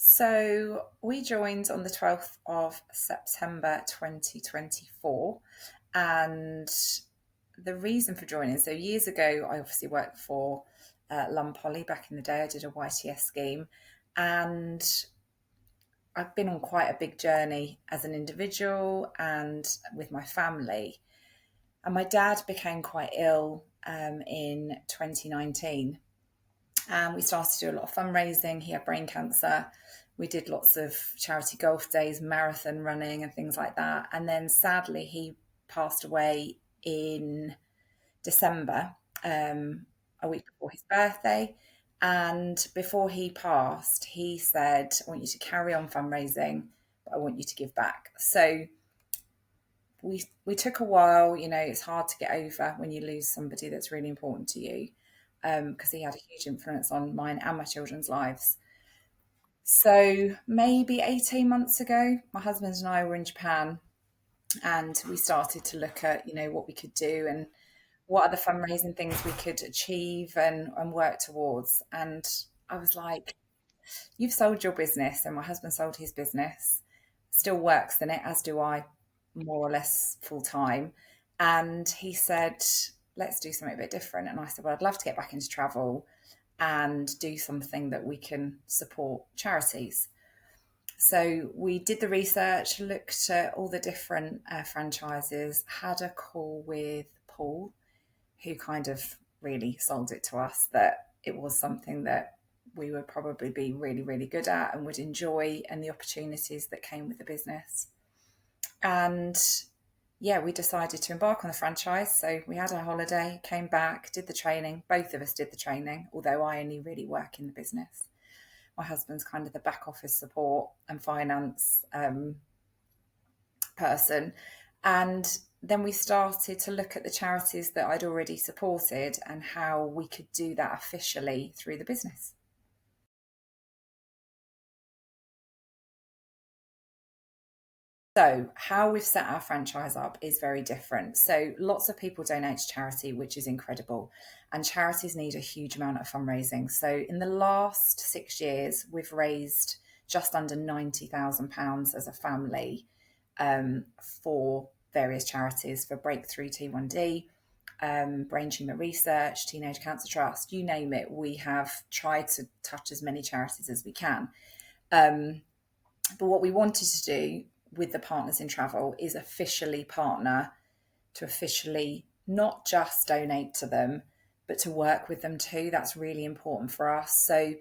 So we joined on the 12th of September 2024. And the reason for joining, so years ago, I obviously worked for Poly back in the day. I did a YTS scheme, and I've been on quite a big journey as an individual and with my family. And my dad became quite ill in 2019. And we started to do a lot of fundraising. He had brain cancer. We did lots of charity golf days, marathon running, and things like that. And then sadly, he passed away in December, a week before his birthday. And before he passed, he said, I want you to carry on fundraising, but I want you to give back. So we took a while. It's hard to get over when you lose somebody that's really important to you, because he had a huge influence on mine and my children's lives. So maybe 18 months ago, my husband and I were in Japan, and we started to look at, what we could do and what other fundraising things we could achieve and work towards. And I was like, you've sold your business, and my husband sold his business, still works in it, as do I, more or less full time. And he said, let's do something a bit different. And I said, well, I'd love to get back into travel and do something that we can support charities. So we did the research, looked at all the different franchises, had a call with Paul, who kind of really sold it to us that it was something that we would probably be really, really good at and would enjoy, and the opportunities that came with the business. And yeah, we decided to embark on the franchise. So we had our holiday, came back, did the training. Both of us did the training, although I only really work in the business. My husband's kind of the back office support and finance person. And then we started to look at the charities that I'd already supported and how we could do that officially through the business. So, how we've set our franchise up is very different. So, lots of people donate to charity, which is incredible. And charities need a huge amount of fundraising. So, in the last 6 years, we've raised just under £90,000 as a family, for various charities, for Breakthrough T1D, Brain Tumour Research, Teenage Cancer Trust, you name it. We have tried to touch as many charities as we can. But what we wanted to do with the partners in travel is officially partner, to officially not just donate to them, but to work with them too. That's really important for us. So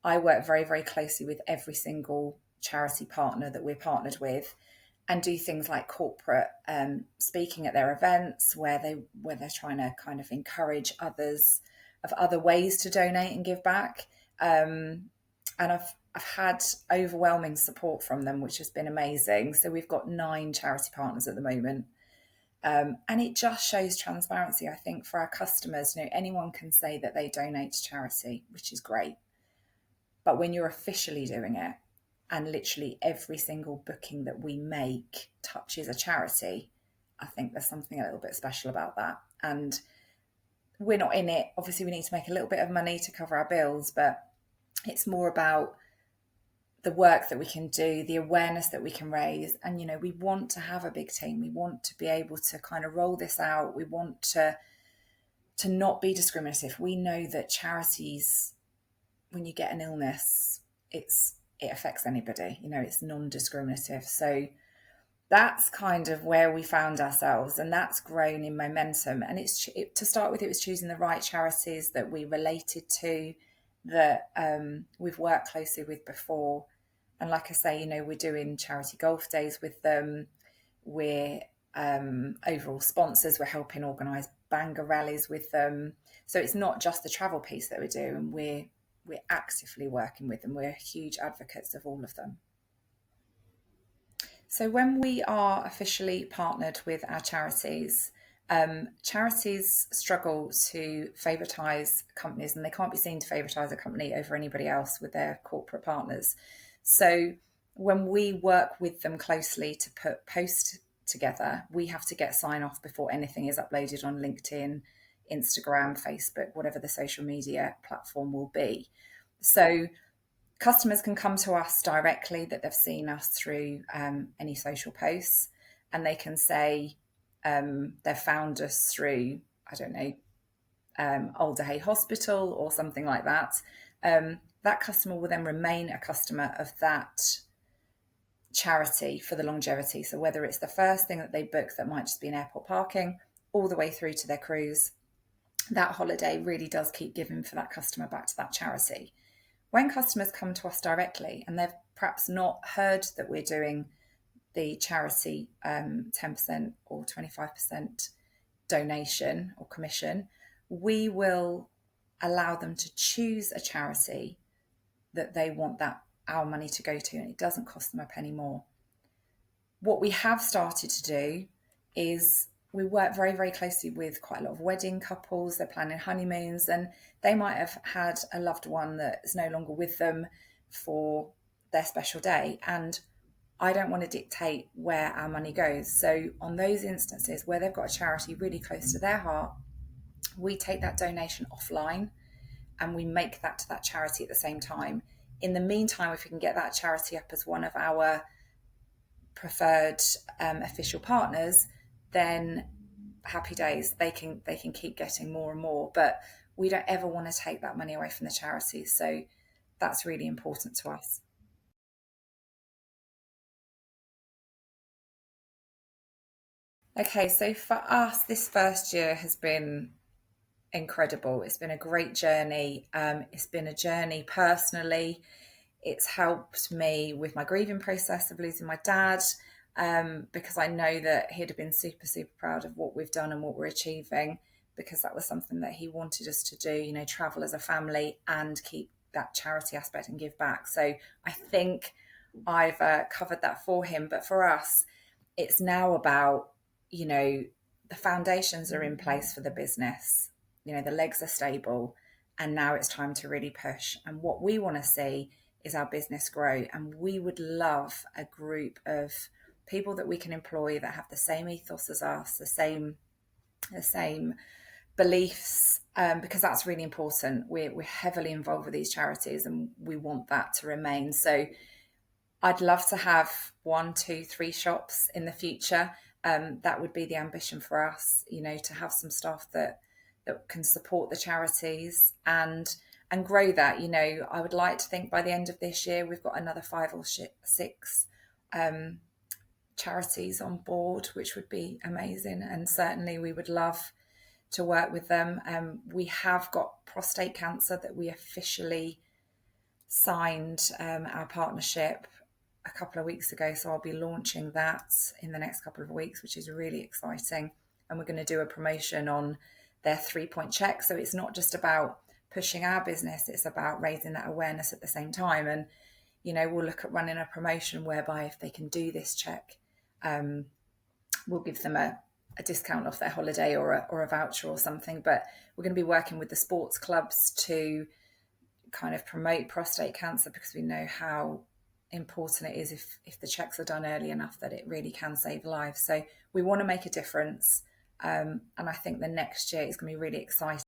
I work very, very closely with every single charity partner that we're partnered with, and do things like corporate speaking at their events, where they're trying to kind of encourage others of other ways to donate and give back. And I've had overwhelming support from them, which has been amazing. So we've got 9 charity partners at the moment. And it just shows transparency, I think, for our customers. Anyone can say that they donate to charity, which is great. But when you're officially doing it, and literally every single booking that we make touches a charity, I think there's something a little bit special about that. And we're not in it. Obviously, we need to make a little bit of money to cover our bills, but it's more about the work that we can do, the awareness that we can raise. And, we want to have a big team. We want to be able to kind of roll this out. We want to not be discriminative. We know that charities, when you get an illness, it affects anybody. It's non-discriminative. So that's kind of where we found ourselves, and that's grown in momentum. And to start with, it was choosing the right charities that we related to, that we've worked closely with before. And like I say, we're doing charity golf days with them. We're overall sponsors. We're helping organise banger rallies with them. So it's not just the travel piece that we do, and we're actively working with them. We're huge advocates of all of them. So when we are officially partnered with our charities, charities struggle to favoritise companies, and they can't be seen to favoritise a company over anybody else with their corporate partners. So when we work with them closely to put posts together, we have to get sign off before anything is uploaded on LinkedIn, Instagram, Facebook, whatever the social media platform will be. So Customers can come to us directly that they've seen us through any social posts, and they can say they've found us through, I don't know, Alder Hay Hospital or something like that. That customer will then remain a customer of that charity for the longevity. So whether it's the first thing that they book that might just be an airport parking, all the way through to their cruise, that holiday really does keep giving for that customer back to that charity. When customers come to us directly and they've perhaps not heard that we're doing the charity 10% or 25% donation or commission, we will allow them to choose a charity that they want that our money to go to, and it doesn't cost them a penny more. What we have started to do is we work very, very closely with quite a lot of wedding couples. They're planning honeymoons, and they might have had a loved one that is no longer with them for their special day. And I don't want to dictate where our money goes. So on those instances where they've got a charity really close to their heart, we take that donation offline and we make that to that charity at the same time. In the meantime, if we can get that charity up as one of our preferred official partners, then happy days. They can keep getting more and more, but we don't ever want to take that money away from the charities. So that's really important to us. Okay, so for us, this first year has been incredible. It's been a great journey. It's been a journey personally. It's helped me with my grieving process of losing my dad, because I know that he'd have been super, super proud of what we've done and what we're achieving, because that was something that he wanted us to do, travel as a family and keep that charity aspect and give back. So I think I've covered that for him. But for us, it's now about, the foundations are in place for the business, the legs are stable, and now it's time to really push. And what we want to see is our business grow. And we would love a group of people that we can employ that have the same ethos as us, the same beliefs, because that's really important. We're heavily involved with these charities and we want that to remain. So I'd love to have 1, 2, 3 shops in the future. That would be the ambition for us, to have some staff that can support the charities and grow that. I would like to think by the end of this year we've got another 5 or 6 charities on board, which would be amazing. And certainly we would love to work with them. We have got prostate cancer that we officially signed our partnership a couple of weeks ago. So I'll be launching that in the next couple of weeks, which is really exciting. And we're going to do a promotion on their 3-point check. So it's not just about pushing our business, it's about raising that awareness at the same time. And, we'll look at running a promotion whereby if they can do this check, we'll give them a discount off their holiday or a voucher or something. But we're going to be working with the sports clubs to kind of promote prostate cancer, because we know how important it is if the checks are done early enough that it really can save lives. So we want to make a difference, and I think the next year is going to be really exciting.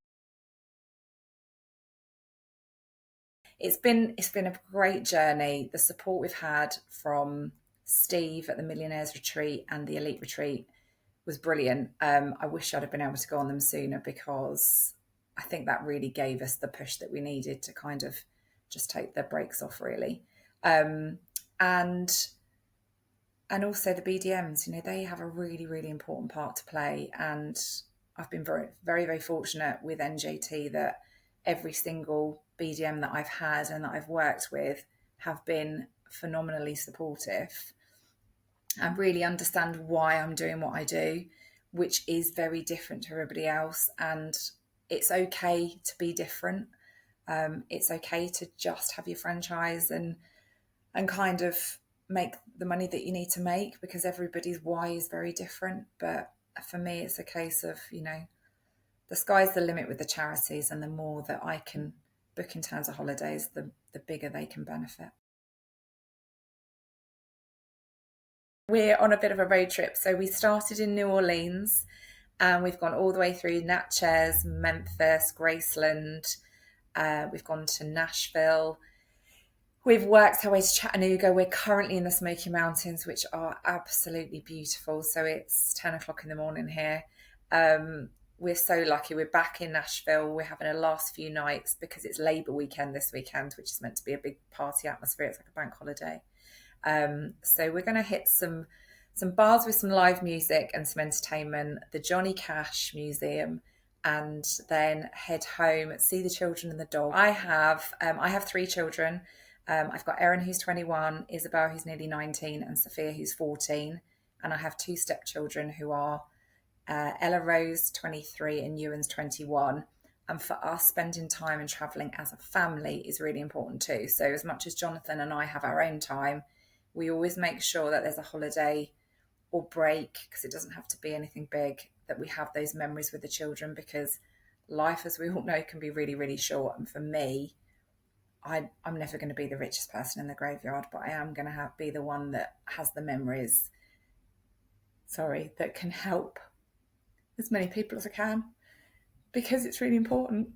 It's been a great journey. The support we've had from Steve at the Millionaires Retreat and the Elite Retreat was brilliant. I wish I'd have been able to go on them sooner, because I think that really gave us the push that we needed to kind of just take the brakes off, really. And also the BDMs, they have a really, really important part to play. And I've been very, very, very fortunate with NJT that every single BDM that I've had and that I've worked with have been phenomenally supportive and really understand why I'm doing what I do, which is very different to everybody else. And it's okay to be different. It's okay to just have your franchise and kind of make the money that you need to make, because everybody's why is very different. But for me, it's a case of, the sky's the limit with the charities, and the more that I can book in terms of holidays, the bigger they can benefit. We're on a bit of a road trip. So we started in New Orleans and we've gone all the way through Natchez, Memphis, Graceland. We've gone to Nashville. We've worked our way to Chattanooga. We're currently in the Smoky Mountains, which are absolutely beautiful. So it's 10 o'clock in the morning here. We're so lucky. We're back in Nashville. We're having a last few nights because it's Labour weekend this weekend, which is meant to be a big party atmosphere. It's like a bank holiday. So we're going to hit some bars with some live music and some entertainment, the Johnny Cash Museum, and then head home, see the children and the dog. I have 3 children. I've got Erin, who's 21, Isabel, who's nearly 19, and Sophia, who's 14. And I have 2 stepchildren who are Ella Rose, 23, and Ewan's 21. And for us, spending time and travelling as a family is really important too. So as much as Jonathan and I have our own time, we always make sure that there's a holiday or break, because it doesn't have to be anything big, that we have those memories with the children, because life, as we all know, can be really, really short. And for me, I'm never going to be the richest person in the graveyard, but I am going to be the one that has the memories, that can help as many people as I can, because it's really important.